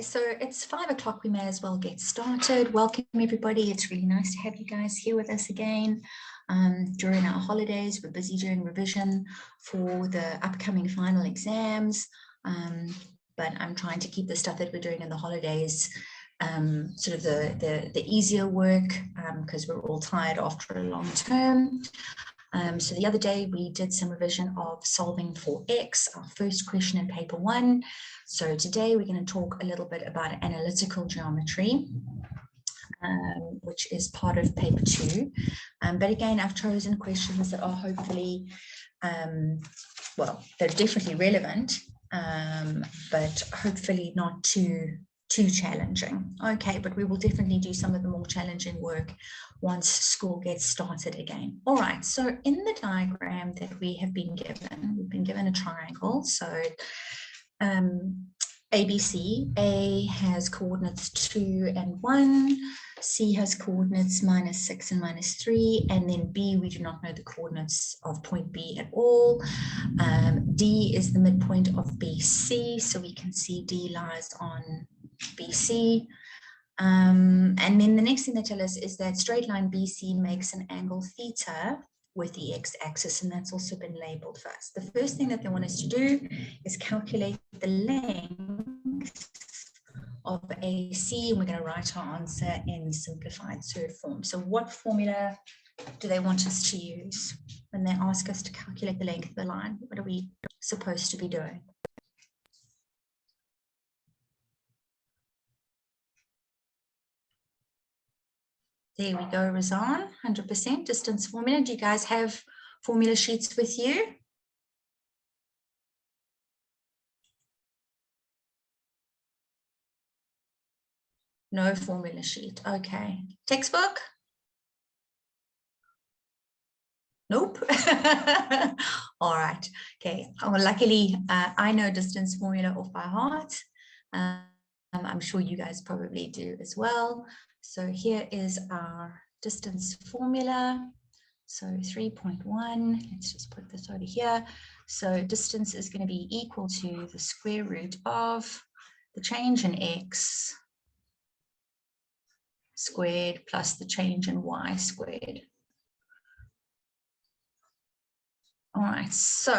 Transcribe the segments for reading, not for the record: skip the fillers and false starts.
so it's 5 o'clock. We may as well get started. Welcome, everybody. It's really nice to have you guys here with us again. During our holidays, we're busy doing revision for the upcoming final exams, but I'm trying to keep the stuff that we're doing in the holidays sort of the easier work because we're all tired after a long term. So the other day we did some revision of solving for X, our first question in paper 1. So today we're going to talk a little bit about analytical geometry, which is part of paper 2. But again, I've chosen questions that are hopefully, well, they're definitely relevant, but hopefully not too challenging. Okay, but we will definitely do some of the more challenging work once school gets started again. All right, so in the diagram that we have been given, we've been given a triangle. So ABC, A has coordinates 2 and 1, C has coordinates -6 and -3, and then B, we do not know the coordinates of point B at all. D is the midpoint of BC, so we can see D lies on BC. And then the next thing they tell us is that straight line BC makes an angle theta with the x-axis, and that's also been labeled for us. The first thing that they want us to do is calculate the length of AC, and we're going to write our answer in simplified third form. So what formula do they want us to use when they ask us to calculate the length of the line? What are we supposed to be doing? There we go, Razan, 100% distance formula. Do you guys have formula sheets with you? No formula sheet, okay. Textbook? Nope. All right, okay. Well, luckily, I know distance formula off by heart. I'm sure you guys probably do as well. So here is our distance formula. So 3.1, let's just put this over here. So distance is going to be equal to the square root of the change in x squared plus the change in y squared. All right, so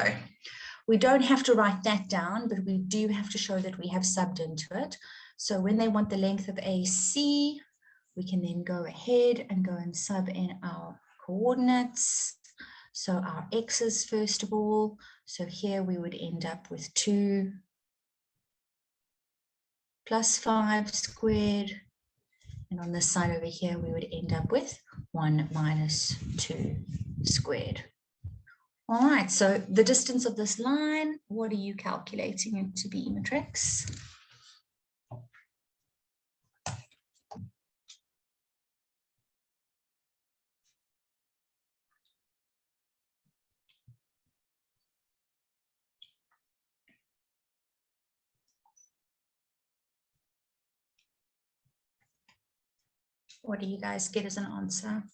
we don't have to write that down, but we do have to show that we have subbed into it. So when they want the length of AC, we can then go ahead and go and sub in our coordinates. So our x's first of all. So here we would end up with 2 plus 5 squared. And on this side over here, we would end up with 1 minus 2 squared. All right, so the distance of this line, what are you calculating it to be, Matrix? What do you guys get as an answer?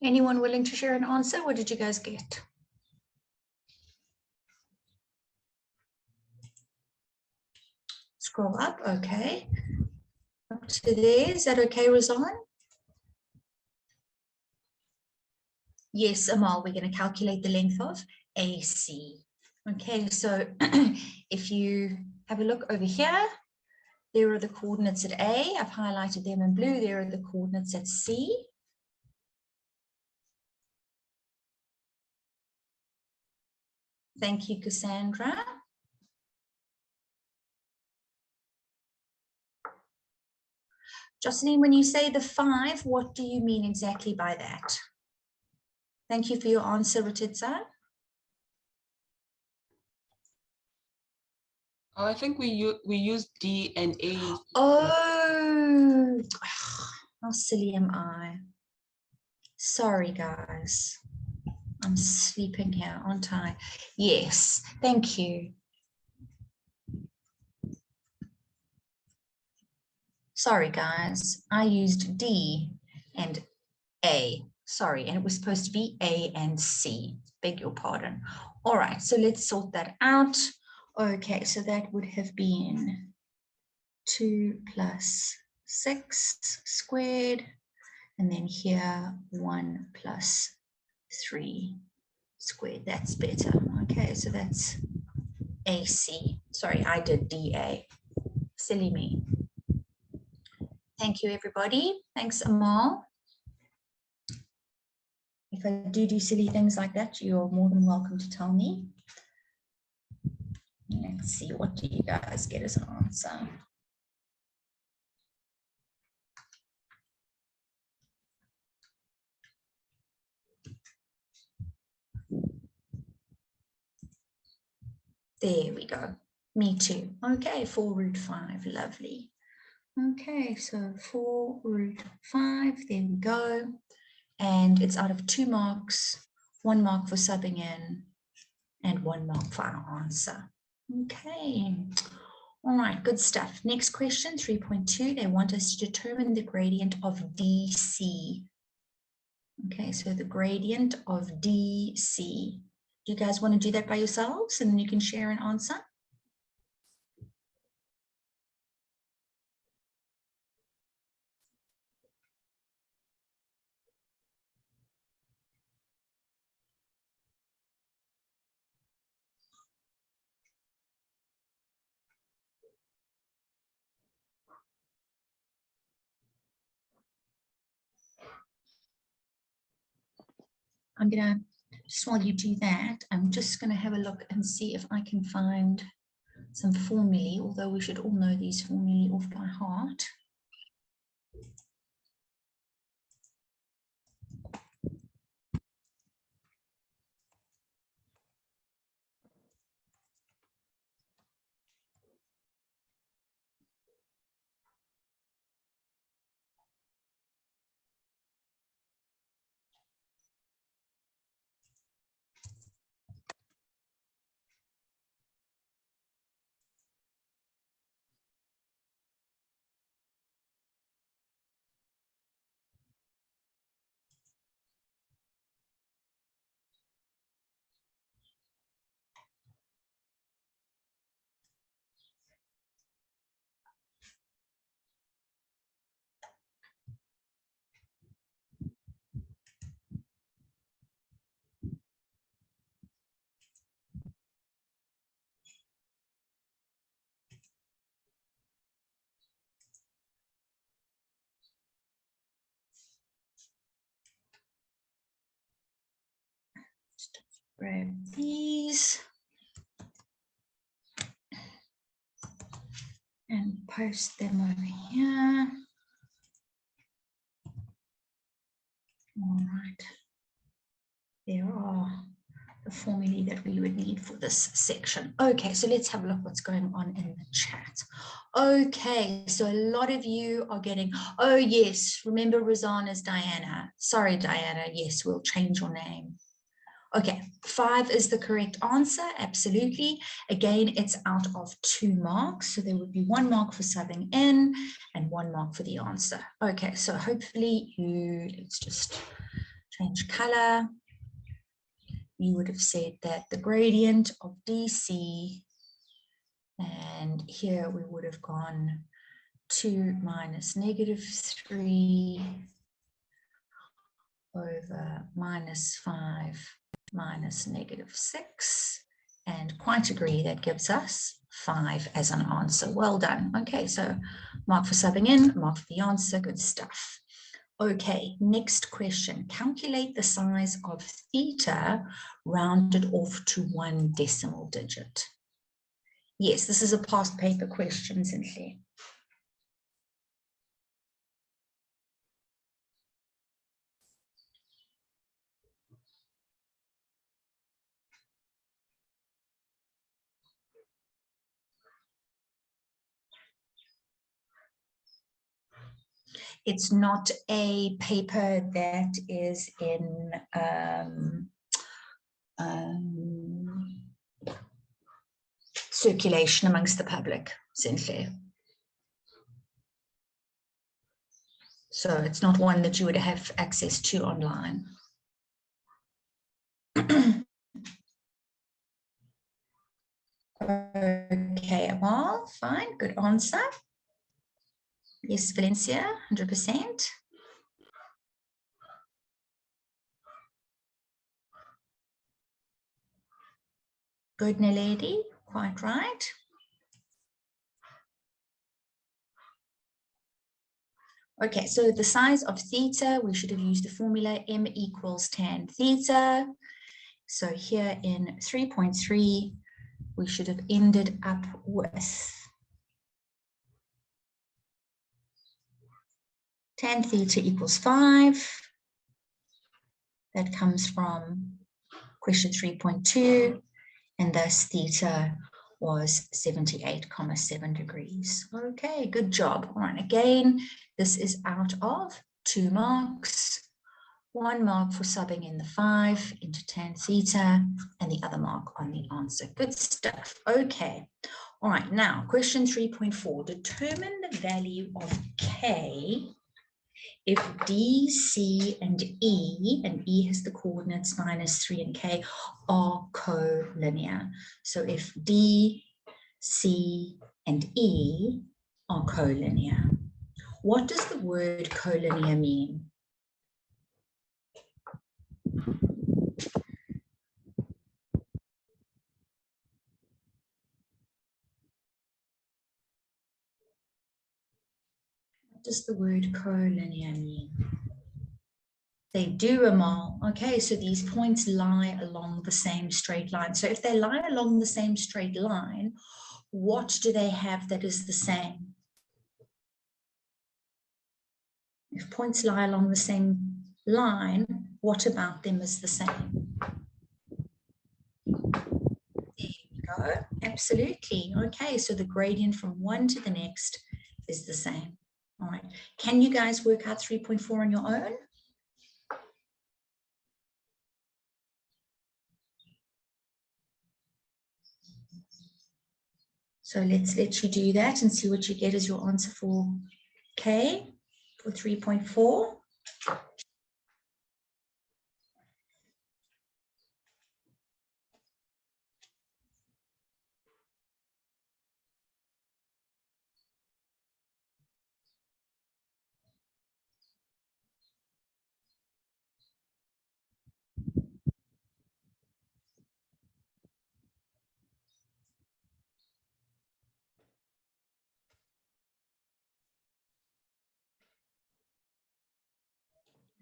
Anyone willing to share an answer? What did you guys get? Scroll up, okay. Up to there, is that okay, Razan? Yes, Amal, we're going to calculate the length of AC. Okay, so if you have a look over here, there are the coordinates at A. I've highlighted them in blue. There are the coordinates at C. Thank you, Cassandra. Jocelyn, when you say the 5, what do you mean exactly by that? Thank you for your answer, Ratitza. Oh, I think we use D and A. Oh, no. How silly am I? Sorry, guys. I'm sleeping here, aren't I? Yes, thank you. Sorry, guys. I used D and A. Sorry, and it was supposed to be A and C. Beg your pardon. All right, so let's sort that out. Okay, so that would have been 2 plus 6 squared, and then here 1 plus 3 squared. That's better. Okay, so that's AC. Sorry, I did DA. Silly me. Thank you, everybody. Thanks, Amal. If I do silly things like that, you're more than welcome to tell me. Let's see, what do you guys get as an answer? There we go. Me too. Okay, 4 root 5. Lovely. Okay, so 4 root 5. There we go. And it's out of 2 marks, 1 mark for subbing in, and 1 mark for our answer. Okay. All right, good stuff. Next question, 3.2. They want us to determine the gradient of DC. Okay, so the gradient of DC. Do you guys want to do that by yourselves and then you can share an answer? I'm gonna, just while you do that, I'm just gonna have a look and see if I can find some formulae, although we should all know these formulae off by heart. Just grab these and post them over here. All right, there are the formulae that we would need for this section. Okay, so let's have a look what's going on in the chat. Okay, so a lot of you are getting, oh yes, remember Rosanna's Diana. Sorry, Diana, yes, we'll change your name. Okay, 5 is the correct answer, absolutely. Again, it's out of 2 marks, so there would be 1 mark for subbing in and 1 mark for the answer. Okay, so hopefully let's just change color. You would have said that the gradient of DC, and here we would have gone 2 minus -3 over -5 minus -6, and quite agree that gives us 5 as an answer. Well done. Okay, so mark for subbing in, mark for the answer, good stuff. Okay, next question. Calculate the size of theta rounded off to 1 decimal digit. Yes, this is a past paper question, Cynthia. It's not a paper that is in circulation amongst the public, essentially. So it's not one that you would have access to online. Okay, well, fine, good answer. Yes, Valencia, 100%. Good, Naledi, quite right. Okay, so the size of theta, we should have used the formula m equals tan theta. So here in 3.3, we should have ended up with tan theta equals 5. That comes from question 3.2, and thus theta was 78.7 degrees. Okay, good job. All right, again, this is out of 2 marks. 1 mark for subbing in the 5 into tan theta, and the other mark on the answer. Good stuff. Okay. All right, now question 3.4. Determine the value of K if D, C, and E has the coordinates -3 and K, are collinear. So if D, C, and E are collinear, what does the word collinear mean? What does the word collinear mean? They do, Amal. Okay, so these points lie along the same straight line. So if they lie along the same straight line, what do they have that is the same? If points lie along the same line, what about them is the same? There we go. Absolutely. Okay, so the gradient from one to the next is the same. All right. Can you guys work out 3.4 on your own? So let's let you do that and see what you get as your answer for K, for 3.4.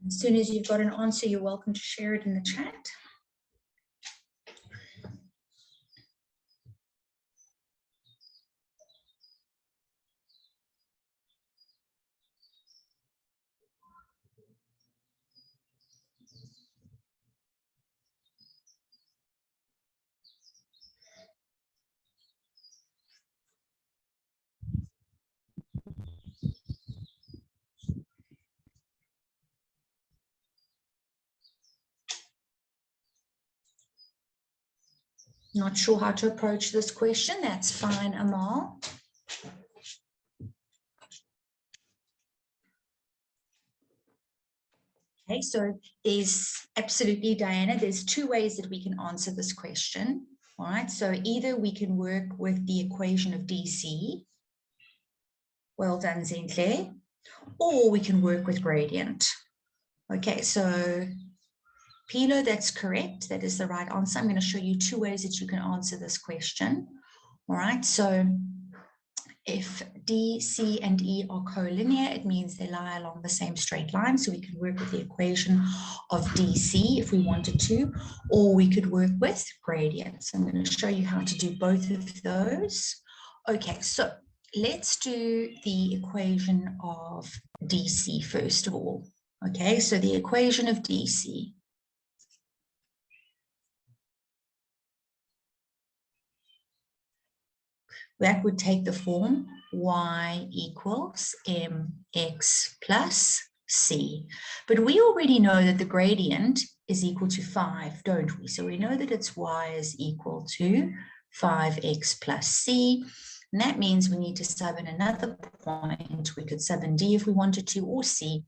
As soon as you've got an answer, you're welcome to share it in the chat. Not sure how to approach this question. That's fine, Amal. Okay, so there's absolutely, Diana, there's 2 ways that we can answer this question. All right, so either we can work with the equation of DC. Well done, Zentle. Or we can work with gradient. Okay, so Pilo, that's correct. That is the right answer. I'm going to show you 2 ways that you can answer this question. All right, so if D, C, and E are collinear, it means they lie along the same straight line. So we could work with the equation of DC if we wanted to, or we could work with gradients. I'm going to show you how to do both of those. Okay, so let's do the equation of DC first of all. Okay, so the equation of DC. That would take the form y equals mx plus c. But we already know that the gradient is equal to 5, don't we? So we know that its y is equal to 5x plus c. And that means we need to sub in another point. We could sub in d if we wanted to, or c,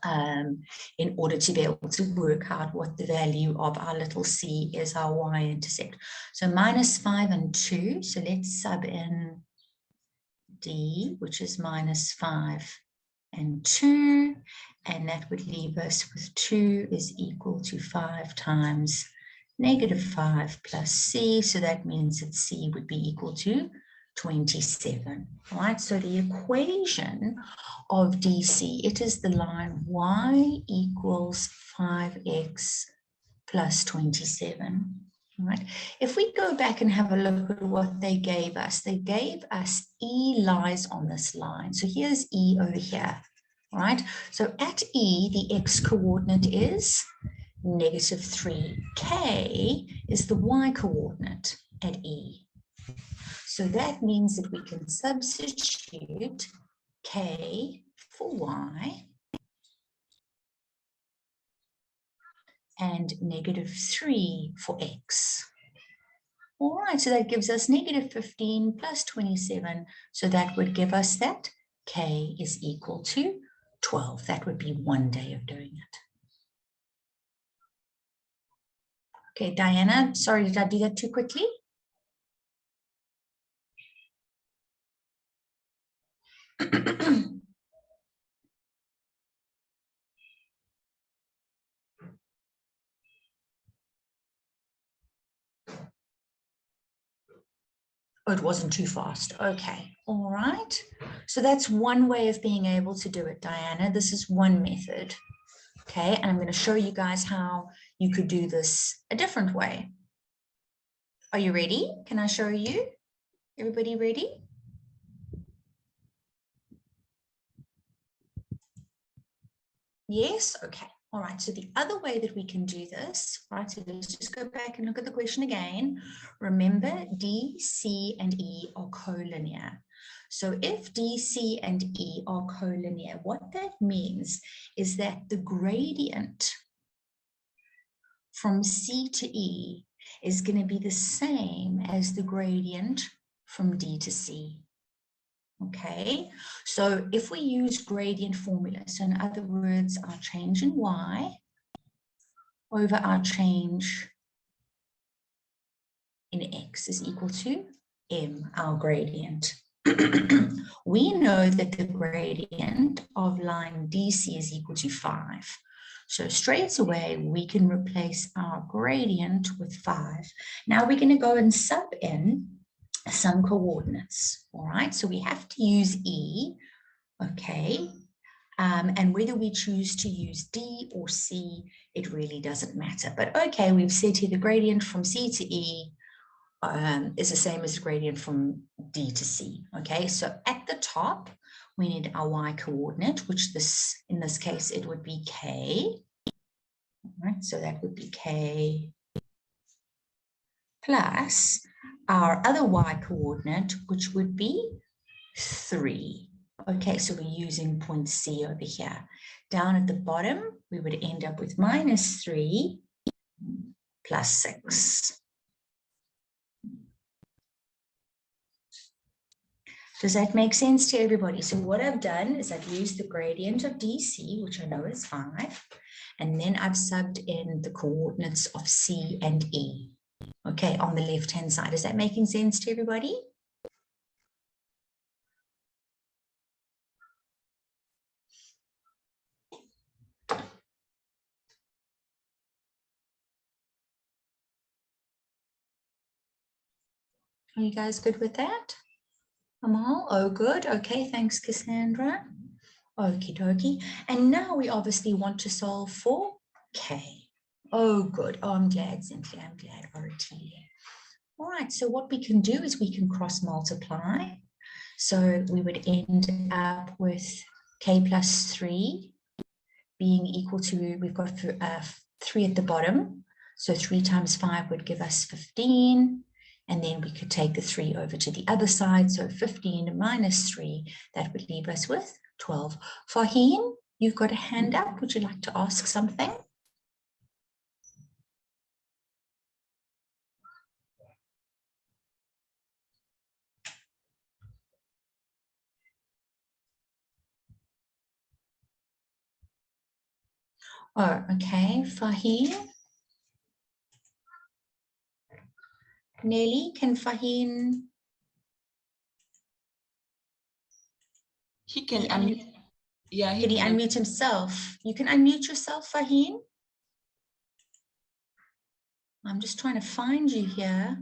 in order to be able to work out what the value of our little c is, our y-intercept. So minus 5 and 2. So let's sub in d, which is minus 5 and 2. And that would leave us with 2 is equal to 5 times negative 5 plus c. So that means that c would be equal to 27. Right? So the equation of DC, it is the line y equals 5x plus 27. Right? If we go back and have a look at what they gave us E lies on this line. So here's E over here. Right? So at E, the x coordinate is negative 3. K is the y coordinate at E. So that means that we can substitute k for y and negative 3 for x. All right, so that gives us negative 15 plus 27. So that would give us that k is equal to 12. That would be one day of doing it. Okay, Diana, sorry, did I do that too quickly? Oh, it wasn't too fast. Okay, all right. So that's one way of being able to do it, Diana. This is one method. Okay, and I'm going to show you guys how you could do this a different way. Are you ready? Can I show you? Everybody ready? Yes? Okay. All right, so the other way that we can do this, right, so let's just go back and look at the question again. Remember, D, C, and E are collinear. So if D, C, and E are collinear, what that means is that the gradient from C to E is going to be the same as the gradient from D to C. Okay, so if we use gradient formula, so in other words, our change in y over our change in x is equal to m, our gradient. We know that the gradient of line DC is equal to 5. So straight away, we can replace our gradient with 5. Now we're going to go and sub in some coordinates. All right, so we have to use E, okay, and whether we choose to use D or C, it really doesn't matter. But okay, we've said here the gradient from C to E is the same as the gradient from D to C. Okay, so at the top, we need our y coordinate, which in this case, it would be K. All right, so that would be K plus our other y coordinate, which would be 3. Okay, so we're using point C over here. Down at the bottom, we would end up with minus 3 plus 6. Does that make sense to everybody? So what I've done is I've used the gradient of DC, which I know is 5, and then I've subbed in the coordinates of C and E. Okay, on the left-hand side. Is that making sense to everybody? Are you guys good with that? Amal? Oh, good. Okay, thanks, Cassandra. Okie dokie. And now we obviously want to solve for K. Oh, good. Oh, I'm glad, Cynthia. I'm glad. RT. All right, so what we can do is we can cross multiply. So we would end up with K plus 3 being equal to, we've got 3 at the bottom. So 3 times 5 would give us 15. And then we could take the 3 over to the other side. So 15 minus 3, that would leave us with 12. Fahim, you've got a hand up. Would you like to ask something? Oh, okay. Fahim. Nelly, can Fahim? He can unmute. Yeah, can he unmute himself? You can unmute yourself, Fahim. I'm just trying to find you here.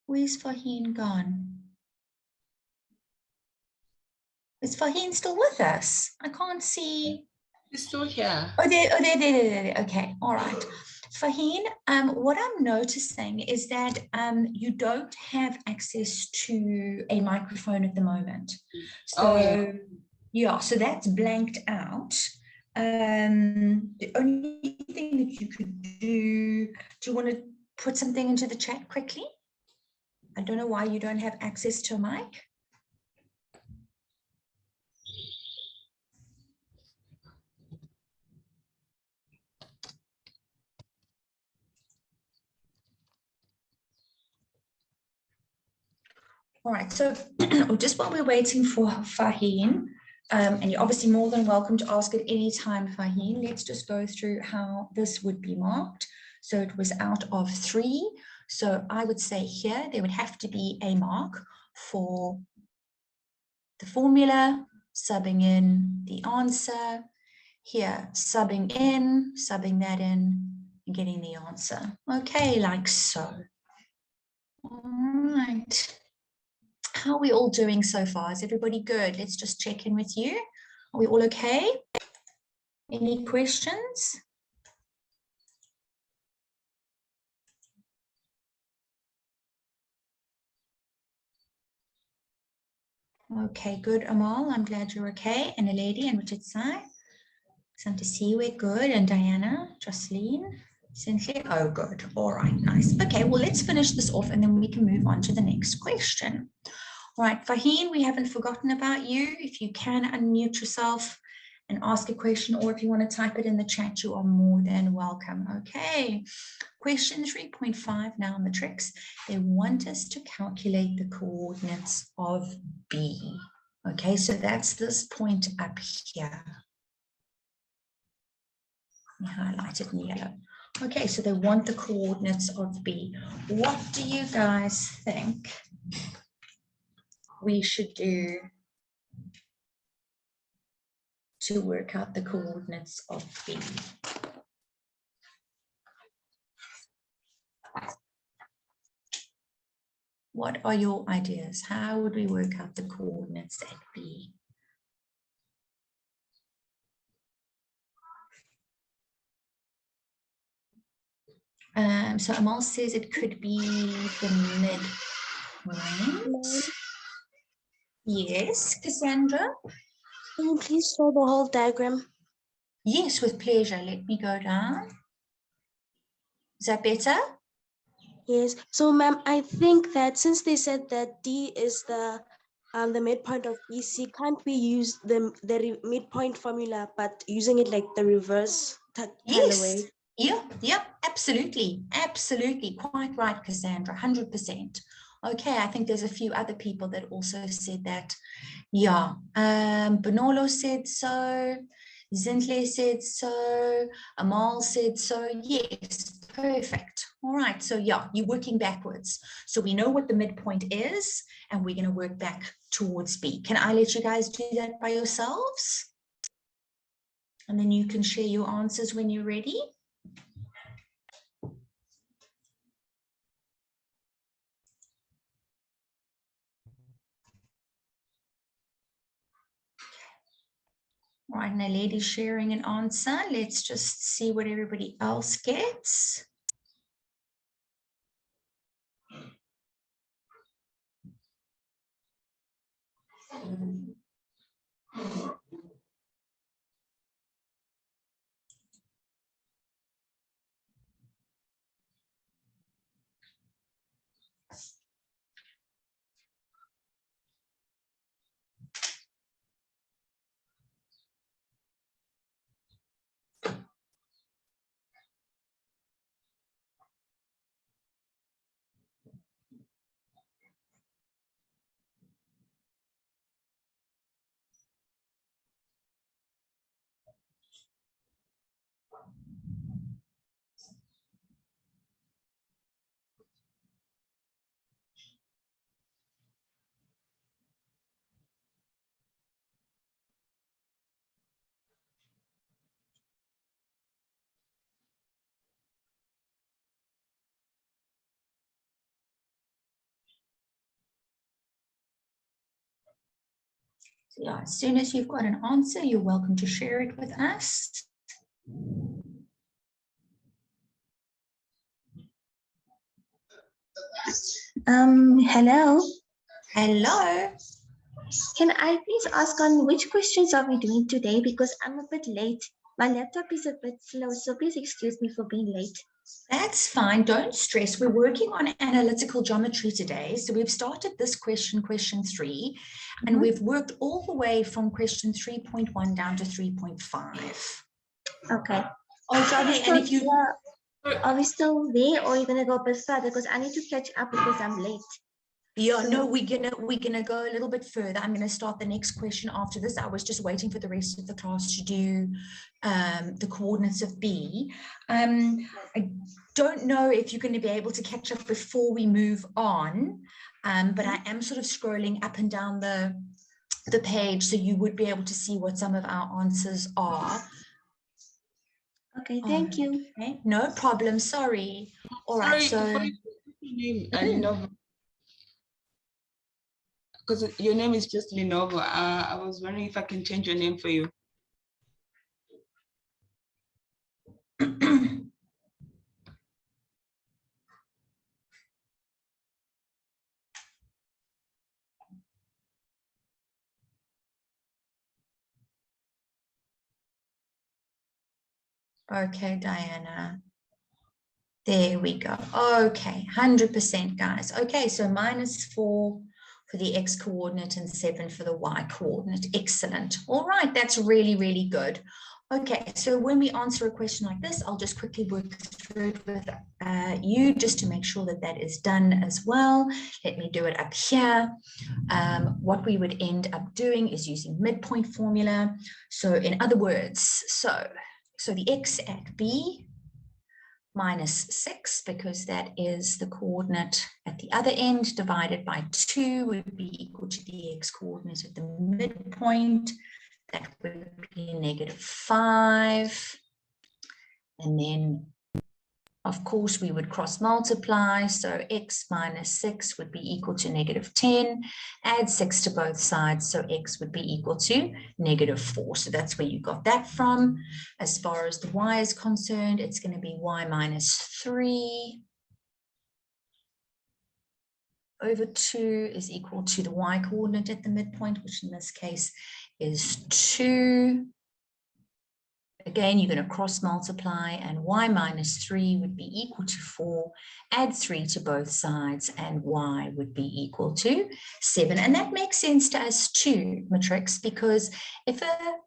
Where's Fahim gone? Is Fahim still with us? I can't see. He's still here. Oh, there. Okay, all right. Fahim, what I'm noticing is that you don't have access to a microphone at the moment. So, yeah, so that's blanked out. The only thing that you could do you want to put something into the chat quickly? I don't know why you don't have access to a mic. All right, so just while we're waiting for Fahim, and you're obviously more than welcome to ask at any time, Fahim, let's just go through how this would be marked. So it was out of 3. So I would say here there would have to be a mark for the formula, subbing in the answer, here subbing that in, and getting the answer. Okay, like so. All right. How are we all doing so far? Is everybody good? Let's just check in with you. Are we all okay? Any questions? Okay, good, Amal. I'm glad you're okay. And a lady, and Richard Sai. Excellent to see you. We're good. And Diana, Jocelyn, Cynthia. Oh, good. All right, nice. Okay, well, let's finish this off and then we can move on to the next question. All right, Fahim, we haven't forgotten about you. If you can unmute yourself and ask a question, or if you want to type it in the chat, you are more than welcome. Okay, question 3.5 now on the tricks. They want us to calculate the coordinates of B. Okay, so that's this point up here. Let me highlight it in yellow. Okay, so they want the coordinates of B. What do you guys think we should do to work out the coordinates of B? What are your ideas? How would we work out the coordinates at B? So Amal says it could be the midpoint. Yes, Cassandra? Can you please show the whole diagram? Yes, with pleasure. Let me go down. Is that better? Yes. So, ma'am, I think that since they said that D is the midpoint of BC, can't we use the midpoint formula, but using it like the reverse kind of way? Yep, absolutely. Quite right, Cassandra, 100%. Okay, I think there's a few other people that also said that. Yeah, Benolo said so, Zintle said so, Amal said so. Yes, perfect. All right, so yeah, you're working backwards. So we know what the midpoint is, and we're going to work back towards B. Can I let you guys do that by yourselves? And then you can share your answers when you're ready. All right, now ladies sharing an answer. Let's just see what everybody else gets. So yeah, as soon as you've got an answer, you're welcome to share it with us. Hello. Hello. Can I please ask on which questions are we doing today? Because I'm a bit late. My laptop is a bit slow, so please excuse me for being late. That's fine. Don't stress. We're working on analytical geometry today. So we've started this question 3, and we've worked all the way from question 3.1 down to 3.5. Okay. Okay, and if you... Are we still there, or are you gonna go a bit further? Because I need to catch up because I'm late. Yeah, no, we're gonna go a little bit further. I'm gonna start the next question after this. I was just waiting for the rest of the class to do the coordinates of B. I don't know if you're going to be able to catch up before we move on, but I am sort of scrolling up and down the page, so you would be able to see what some of our answers are. Okay, thank you. Okay, no problem. Sorry. All right, so because your name is just Lenovo. I was wondering if I can change your name for you. Okay, Diana. There we go. Okay, 100%, guys. Okay, so -4 for the x coordinate and 7 for the y coordinate. Excellent. All right, that's really, really good. Okay, so when we answer a question like this, I'll just quickly work through it with you just to make sure that that is done as well. Let me do it up here. What we would end up doing is using midpoint formula. So in other words, so the x at B -6, because that is the coordinate at the other end, divided by 2 would be equal to the x coordinate at the midpoint. That would be -5. And then, of course, we would cross multiply. So x -6 would be equal to -10. Add 6 to both sides. So x would be equal to -4. So that's where you got that from. As far as the y is concerned, it's going to be y -3 over 2 is equal to the y coordinate at the midpoint, which in this case is 2. Again, you're going to cross multiply, and y -3 would be equal to 4. Add 3 to both sides, and y would be equal to 7. And that makes sense to us too, Matrix, because if a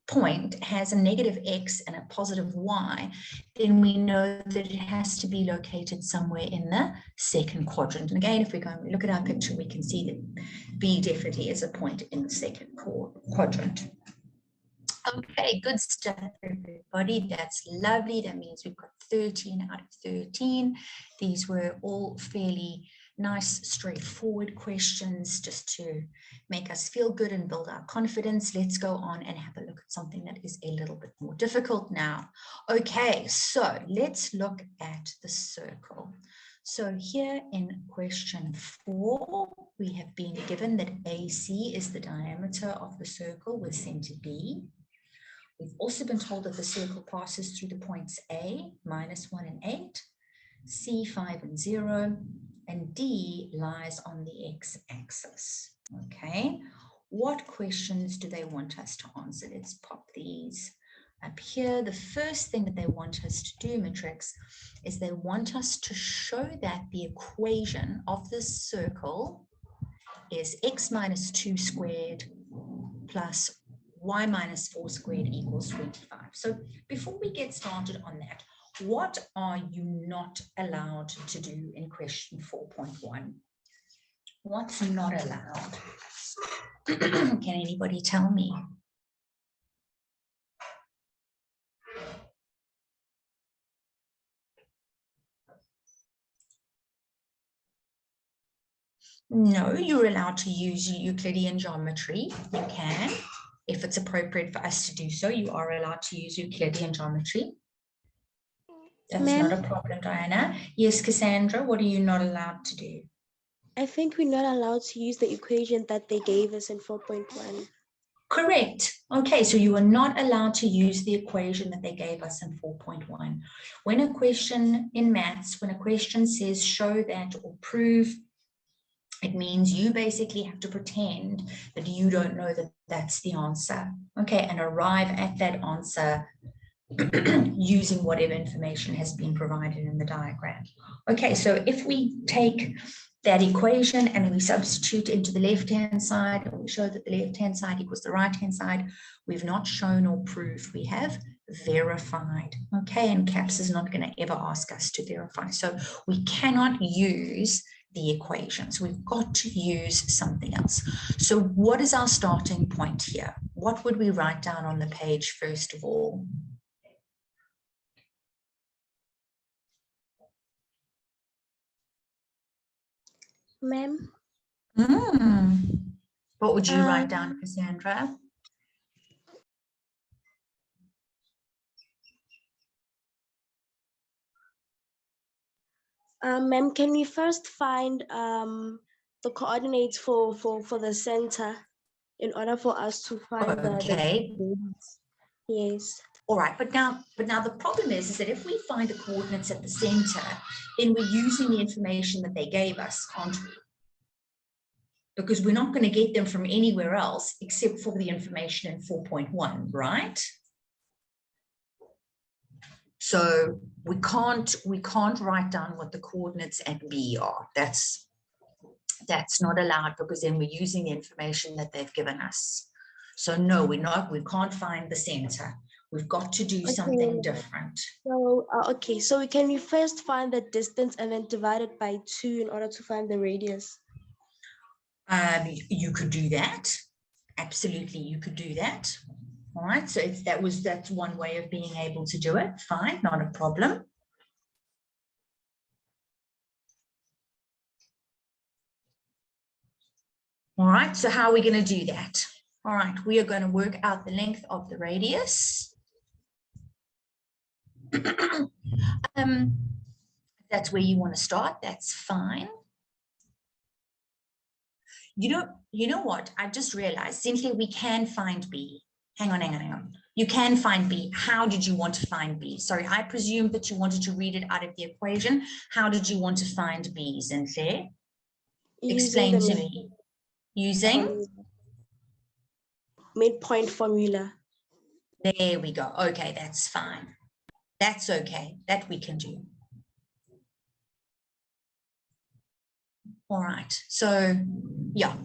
point has a -x and a +y, then we know that it has to be located somewhere in the second quadrant. And again, if we go and look at our picture, we can see that B definitely is a point in the second quadrant. Okay, good stuff, everybody. That's lovely. That means we've got 13 out of 13. These were all fairly nice, straightforward questions just to make us feel good and build our confidence. Let's go on and have a look at something that is a little bit more difficult now. Okay, so let's look at the circle. So here in question 4, we have been given that AC is the diameter of the circle with center B. We've also been told that the circle passes through the points A, -1 and 8, C, 5 and 0, and D lies on the x-axis. Okay, What questions do they want us to answer? Let's pop these up here. The first thing that they want us to do, Matrix, is they want us to show that the equation of this circle is x minus 2 squared plus y minus 4 squared equals 25. So before we get started on that, what are you not allowed to do in question 4.1? What's not allowed? Can anybody tell me? No, you're allowed to use Euclidean geometry. You can, if it's appropriate for us to do so, you are allowed to use Euclidean geometry. That's not a problem, Diana. Yes, Cassandra, what are you not allowed to do? I think we're not allowed to use the equation that they gave us in 4.1. Correct. Okay, so you are not allowed to use the equation that they gave us in 4.1. When a question in maths, when a question says show that or prove, it means you basically have to pretend that you don't know that that's the answer. Okay, and arrive at that answer using whatever information has been provided in the diagram. Okay, so if we take that equation and we substitute into the left-hand side, and we show that the left-hand side equals the right-hand side, we've not shown or proved, we have verified. Okay, and CAPS is not going to ever ask us to verify. So we cannot use the equations. We've got to use something else. So what is our starting point here? What would we write down on the page first of all? Ma'am? What would you write down, Cassandra? Ma'am, can we first find the coordinates for the center in order for us to find Okay. Yes. All right, but now the problem is that if we find the coordinates at the center, then we're using the information that they gave us, aren't we? Because we're not going to get them from anywhere else except for the information in 4.1, right? So we can't write down what the coordinates at B are. That's not allowed, because then we're using the information that they've given us. So no, we can't find the center. We've got to do something different. So okay, so can we first find the distance and then divide it by 2 in order to find the radius? You could do that. Absolutely, you could do that. All right, so that's one way of being able to do it. Fine, not a problem. All right, so how are we going to do that? All right, we are going to work out the length of the radius. That's where you want to start. That's fine. You know what? I just realized, Cynthia, we can find B. Hang on. You can find B. How did you want to find B? Sorry, I presumed that you wanted to read it out of the equation. How did you want to find B, Cynthia? Explain to me. Using? Midpoint formula. There we go. Okay, that's fine. That's okay. That we can do. All right. So, yeah,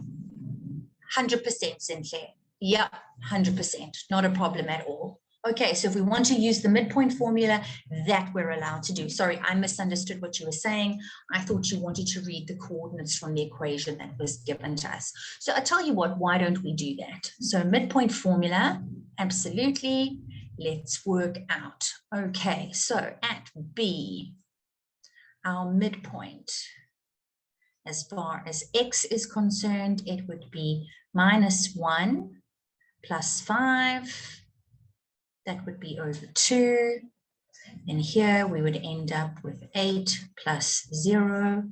100%, Cynthia. Yeah, 100%. Not a problem at all. Okay, so if we want to use the midpoint formula, that we're allowed to do. Sorry, I misunderstood what you were saying. I thought you wanted to read the coordinates from the equation that was given to us. So I tell you what, why don't we do that? So midpoint formula, absolutely. Let's work out. Okay, so at B, our midpoint, as far as X is concerned, it would be -1 plus 5. That would be over 2. And here we would end up with 8 plus 0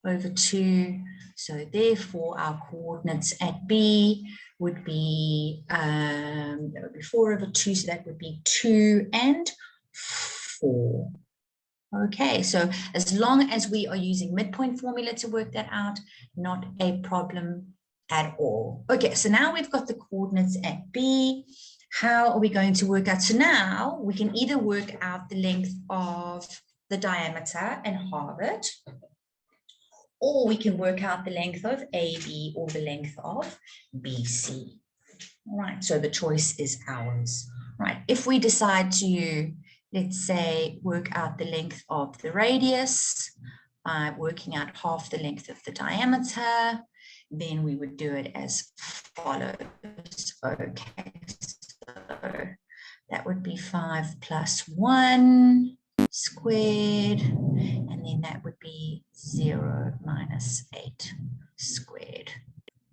over 2. So therefore our coordinates at B would be, that would be 4 over 2. So that would be 2 and 4. Okay, so as long as we are using midpoint formula to work that out, not a problem at all. Okay, so now we've got the coordinates at B. How are we going to work out? So now we can either work out the length of the diameter and halve it, or we can work out the length of AB or the length of BC. All right, so the choice is ours. Right, if we decide to, let's say, work out the length of the radius, working out half the length of the diameter, then we would do it as follows. Okay, so that would be 5 plus 1 squared, and then that would be 0 minus 8 squared.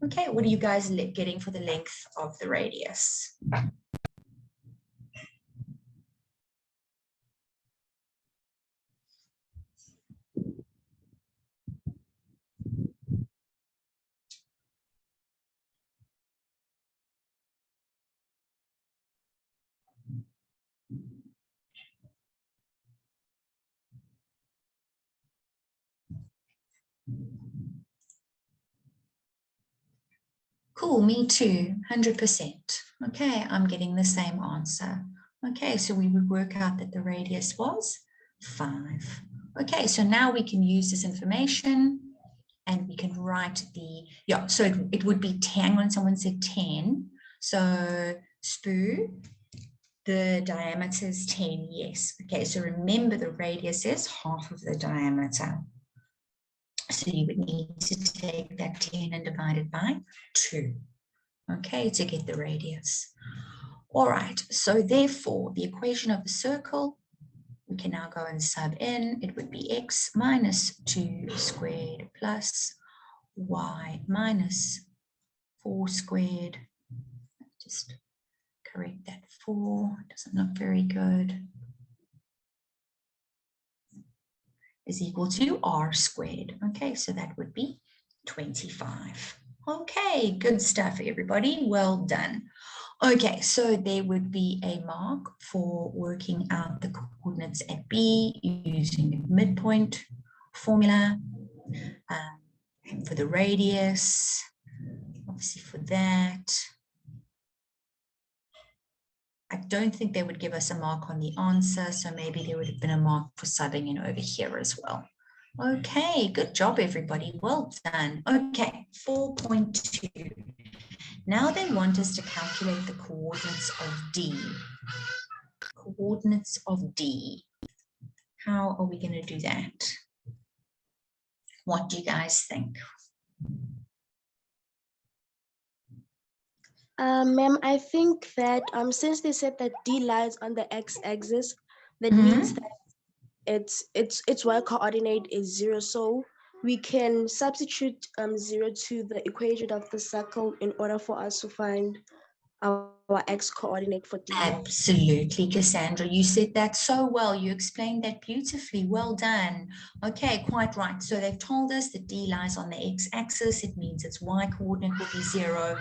Okay, what are you guys getting for the length of the radius? Cool, me too, 100%. Okay, I'm getting the same answer. Okay, so we would work out that the radius was 5. Okay, so now we can use this information and we can write the, yeah, so it would be 10 when someone said 10. So Spoo, the diameter is 10, yes. Okay, so remember the radius is half of the diameter. So you would need to take that 10 and divide it by 2, okay, to get the radius. All right, so therefore the equation of the circle, we can now go and sub in. It would be x minus 2 squared plus y minus 4 squared. Just correct that 4, it doesn't look very good. Is equal to r squared. Okay, so that would be 25. Okay, good stuff, everybody. Well done. Okay, so there would be a mark for working out the coordinates at B using the midpoint formula for the radius, obviously for that. I don't think they would give us a mark on the answer, so maybe there would have been a mark for subbing in over here as well. Okay, good job, everybody. Well done. Okay, 4.2. Now they want us to calculate the coordinates of D. Coordinates of D. How are we going to do that? What do you guys think? Ma'am, I think that since they said that D lies on the x-axis, that means that its y coordinate is 0. So we can substitute 0 to the equation of the circle in order for us to find our x coordinate for D. Absolutely, Cassandra. You said that so well. You explained that beautifully. Well done. Okay, quite right. So they've told us that D lies on the x-axis. It means its y coordinate will be 0.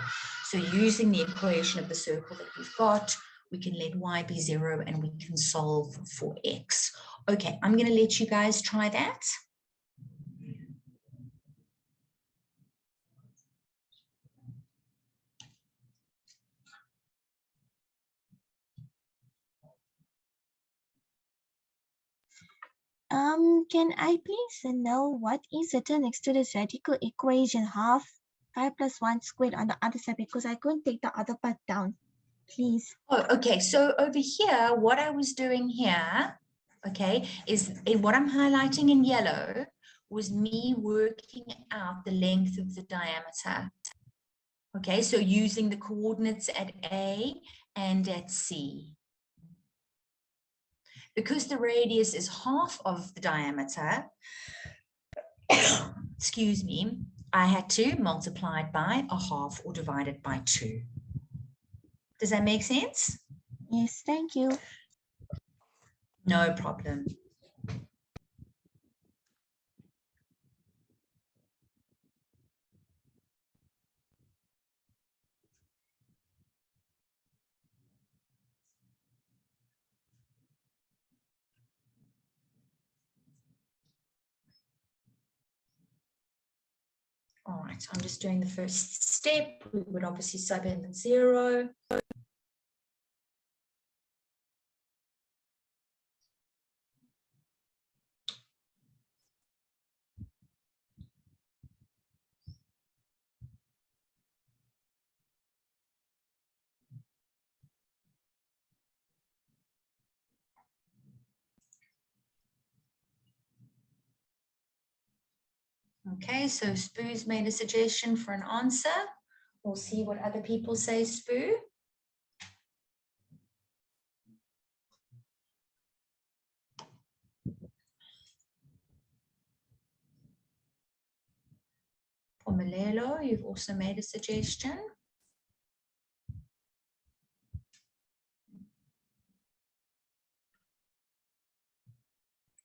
So using the equation of the circle that we've got, we can let y be 0 and we can solve for x. Okay, I'm going to let you guys try that. Can I please know what is written next to this radical equation, half 5 plus 1 squared on the other side, because I couldn't take the other part down, please. Oh, okay. So over here, what I was doing here, okay, is what I'm highlighting in yellow was me working out the length of the diameter. Okay, so using the coordinates at A and at C. Because the radius is half of the diameter, excuse me, I had to multiply it by a half or divide it by 2. Does that make sense? Yes, thank you. No problem. All right, so I'm just doing the first step. We would obviously sub in the 0. Okay, so Spoo's made a suggestion for an answer. We'll see what other people say, Spoo. For Malelo, you've also made a suggestion.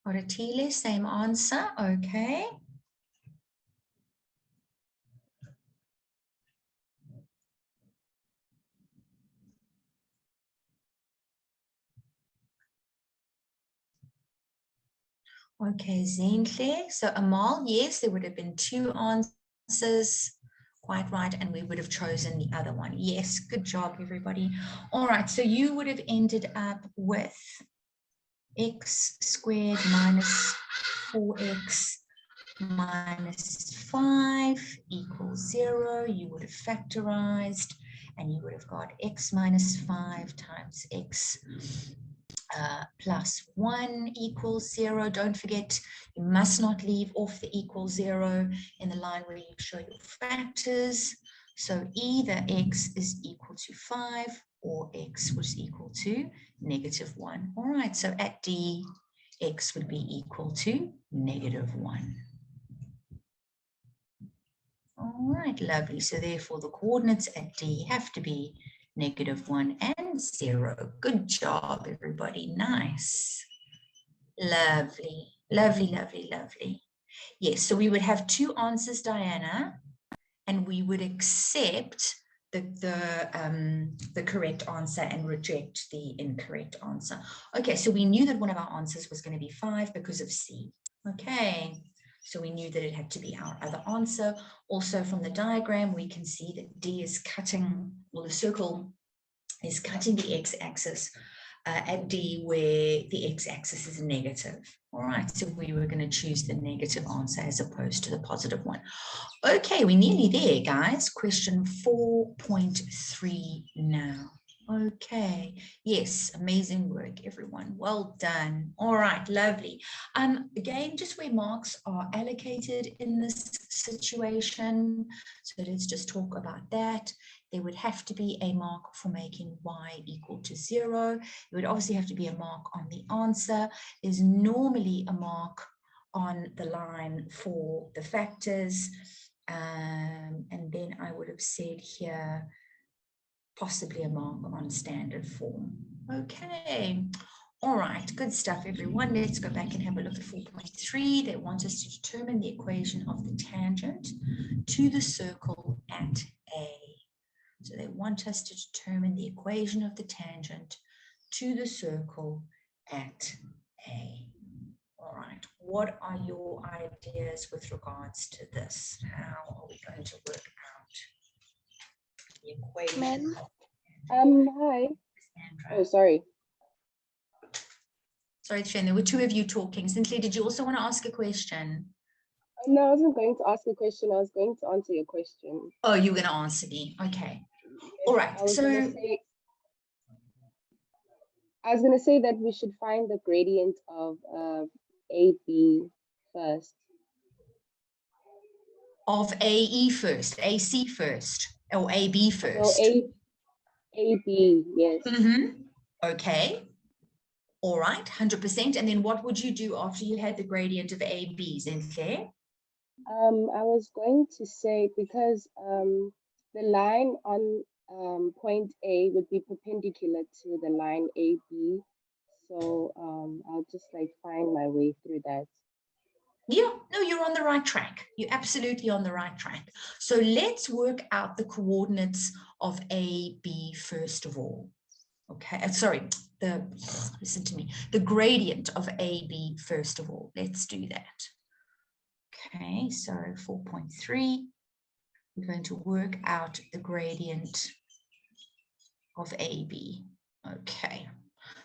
Oratile, same answer. Okay. Okay, Zinhle. So Amal, yes, there would have been 2 answers. Quite right, and we would have chosen the other one. Yes, good job, everybody. All right, so you would have ended up with x squared minus 4x minus 5 equals 0. You would have factorized, and you would have got x minus 5 times x plus 1 equals 0. Don't forget, you must not leave off the equal 0 in the line where you show your factors. So either x is equal to 5 or x was equal to -1. All right, so at D, x would be equal to -1. All right, lovely. So therefore the coordinates at D have to be -1 and 0. Good job, everybody. Nice. Lovely, lovely, lovely, lovely. Yes, so we would have 2 answers, Diana, and we would accept the correct answer and reject the incorrect answer. Okay, so we knew that one of our answers was going to be 5 because of C. Okay, so we knew that it had to be our other answer. Also from the diagram, we can see that D is cutting, well, the circle is cutting the x-axis at D where the x-axis is negative. All right, so we were going to choose the negative answer as opposed to the positive one. Okay, we're nearly there, guys. Question 4.3 now. Okay, yes, amazing work, everyone. Well done. All right, lovely. Again, just where marks are allocated in this situation. So let's just talk about that. There would have to be a mark for making y equal to 0. There would obviously have to be a mark on the answer. There's normally a mark on the line for the factors. And then I would have said here, possibly a mark on standard form. Okay. All right, good stuff, everyone. Let's go back and have a look at 4.3. They want us to determine the equation of the tangent to the circle at A. So they want us to determine the equation of the tangent to the circle at A. All right, what are your ideas with regards to this? How are we going to work out the equation? Ma'am? Hi. Oh, sorry. Sorry, Trishan, there were 2 of you talking. Cynthia, did you also want to ask a question? No, I wasn't going to ask a question. I was going to answer your question. Oh, you're going to answer me. Okay. All right. I was going to say that we should find the gradient of AB first. Of AE first, AC first, or AB first? No, AB, yes. Okay. All right, 100%. And then what would you do after you had the gradient of AB, Zinhle? I was going to say, because the line on point A would be perpendicular to the line AB. So I'll just like find my way through that. Yeah, no, you're on the right track. You're absolutely on the right track. So let's work out the coordinates of AB first of all. Okay, sorry, listen to me, the gradient of AB first of all. Let's do that. Okay, so 4.3, we're going to work out the gradient of AB. Okay,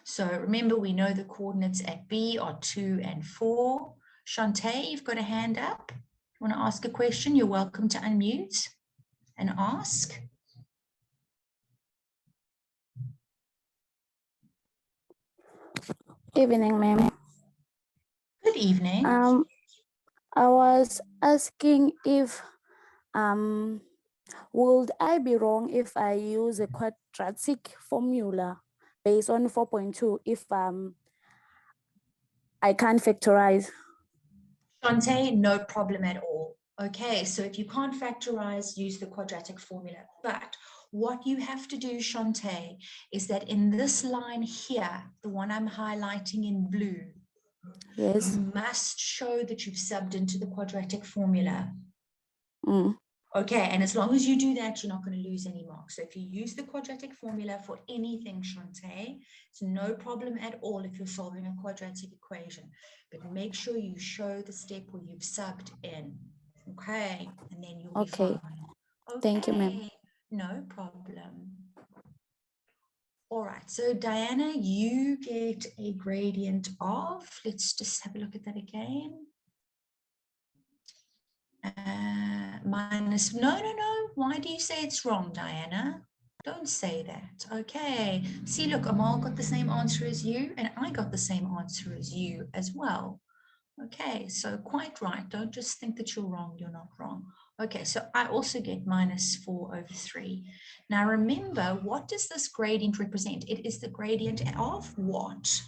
so remember we know the coordinates at B are 2 and 4. Shantae, you've got a hand up. You want to ask a question? You're welcome to unmute and ask. Evening, ma'am. Good evening. I was asking if would I be wrong if I use a quadratic formula based on 4.2 if I can't factorize? Shantae, no problem at all. Okay, so if you can't factorize, use the quadratic formula. But what you have to do, Shantae, is that in this line here, the one I'm highlighting in blue, Yes. you must show that you've subbed into the quadratic formula. Mm. Okay, and as long as you do that, you're not going to lose any marks. So if you use the quadratic formula for anything, Shantae, it's no problem at all if you're solving a quadratic equation. But make sure you show the step where you've subbed in. Okay, and then you'll be fine. Okay, Thank you, ma'am. No problem. All right, so Diana, you get a gradient of, let's just have a look at that again. Minus, no, why do you say it's wrong, Diana? Don't say that. Okay, see, look, Amal got the same answer as you, and I got the same answer as you as well. Okay, so quite right. Don't just think that you're wrong, you're not wrong. Okay, so I also get minus 4/3. Now remember, what does this gradient represent? It is the gradient of what?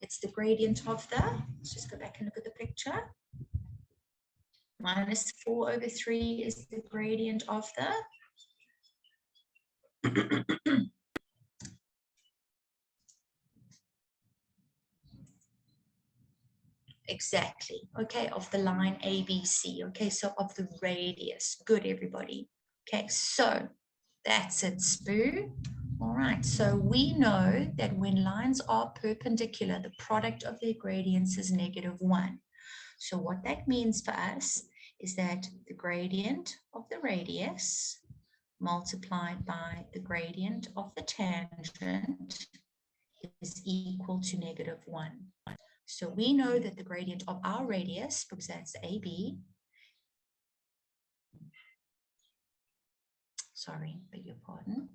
It's the gradient of the, let's just go back and look at the picture. Minus 4/3 is the gradient of the exactly, okay, of the line ABC. Okay, so of the radius. Good, everybody. Okay, so that's it, Spoo. All right, so we know that when lines are perpendicular, the product of their gradients is -1. So what that means for us is that the gradient of the radius multiplied by the gradient of the tangent is equal to -1. So we know that the gradient of our radius, because that's AB, sorry, beg your pardon.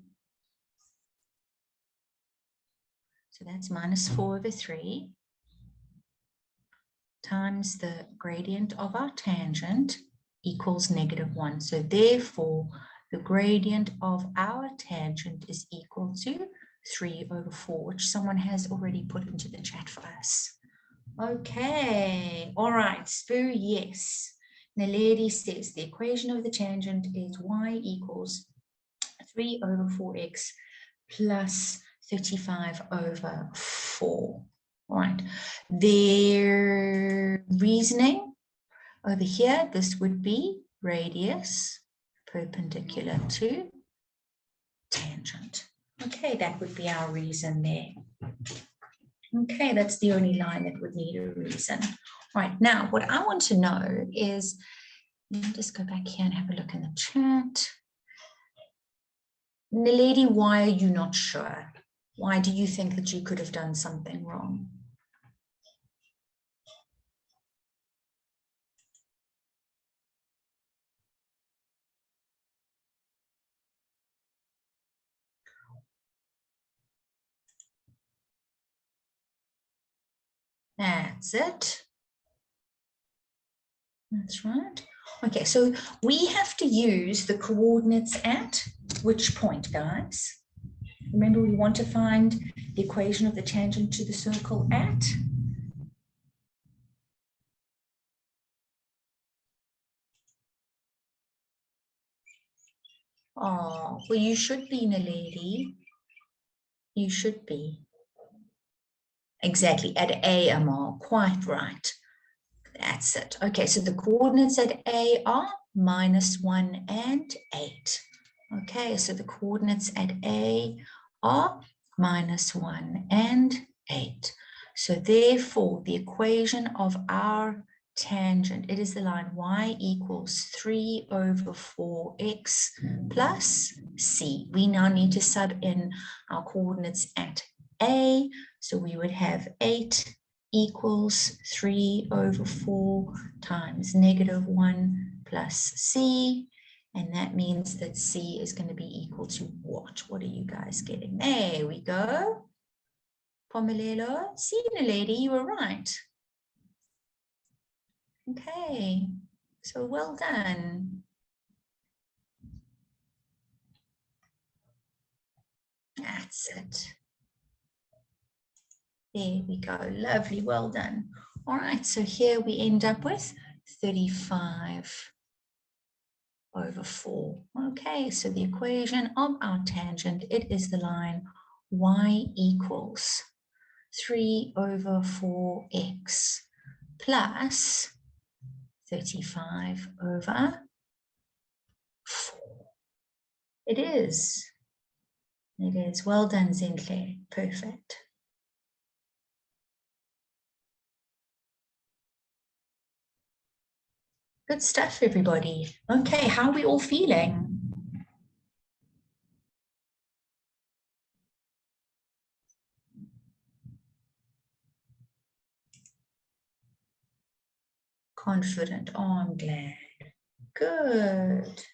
So that's minus 4/3 times the gradient of our tangent equals -1. So therefore, the gradient of our tangent is equal to 3/4, which someone has already put into the chat for us. Okay, all right, Spoo, yes. Naledi says the equation of the tangent is y equals 3/4x plus 35/4. All right, their reasoning over here, this would be radius perpendicular to tangent. Okay, that would be our reason there. Okay, that's the only line that would need a reason. Right, now what I want to know is, let me just go back here and have a look in the chat. Naledi, why are you not sure? Why do you think that you could have done something wrong? That's it. That's right. Okay, so we have to use the coordinates at which point, guys? Remember, we want to find the equation of the tangent to the circle at? Oh, well, you should be, Naledi. You should be. Exactly, at A, Amal, quite right. That's it. Okay, so the coordinates at A are -1 and 8. Okay, so the coordinates at A are -1 and 8. So therefore, the equation of our tangent. It is the line y equals 3 over 4x plus c. We now need to sub in our coordinates at A. So we would have 8 equals 3 over 4 times -1 plus c. And that means that c is going to be equal to what? What are you guys getting? There we go. Pomelelo, Sina lady, you were right. Okay, so well done. That's it. There we go. Lovely, well done. All right, so here we end up with 35 over 4. Okay, so the equation of our tangent, it is the line y equals 3 over 4x plus 35 over 4. It is. It is. Well done, Zinhle. Perfect. Good stuff, everybody. Okay, how are we all feeling? Confident. Oh, I'm glad. Good.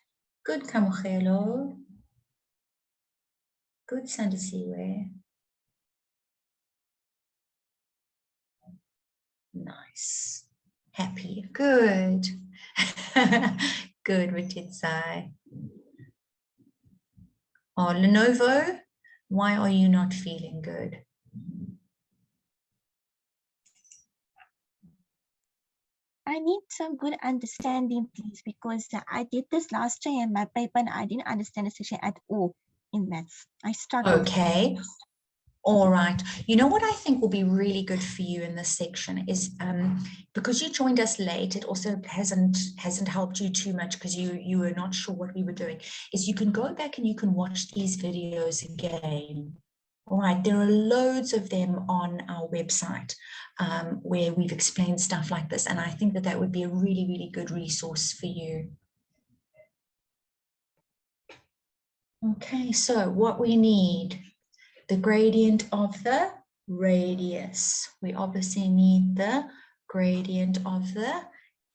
Good, Kamukhelo. Good, Sandisiwe. Nice. Happy. Good. Good, Rititsai. Oh, Lenovo, why are you not feeling good? I need some good understanding, please, because I did this last year in my paper and I didn't understand the section at all in maths. I struggled. Okay. All right. You know what I think will be really good for you in this section is because you joined us late, it also hasn't helped you too much because you were not sure what we were doing, is you can go back and you can watch these videos again. All right, there are loads of them on our website where we've explained stuff like this, and I think that that would be a really, really good resource for you. Okay, so what we need, the gradient of the radius. We obviously need the gradient of the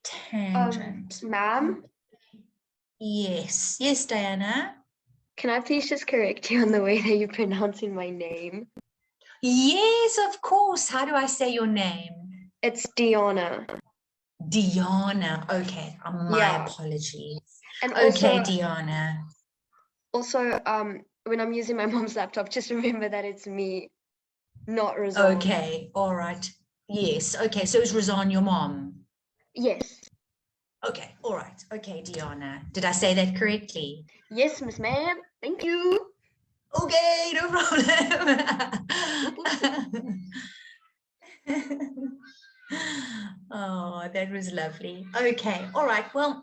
tangent. Ma'am, Yes, yes, Diana. can I please just correct you on the way that you're pronouncing my name? Yes, of course. How do I say your name? It's Diana. Diana. Okay, my Yeah. apologies. And Okay, also, Diana. also, when I'm using my mom's laptop, just remember that it's me, not Razan. Okay, all right. Yes, okay, so is Razan your mom? Yes. Okay, all right. Okay, Diana. Did I say that correctly? Yes, Miss Ma'am. Thank you. Okay, no problem. Oh, that was lovely. Okay, all right. Well,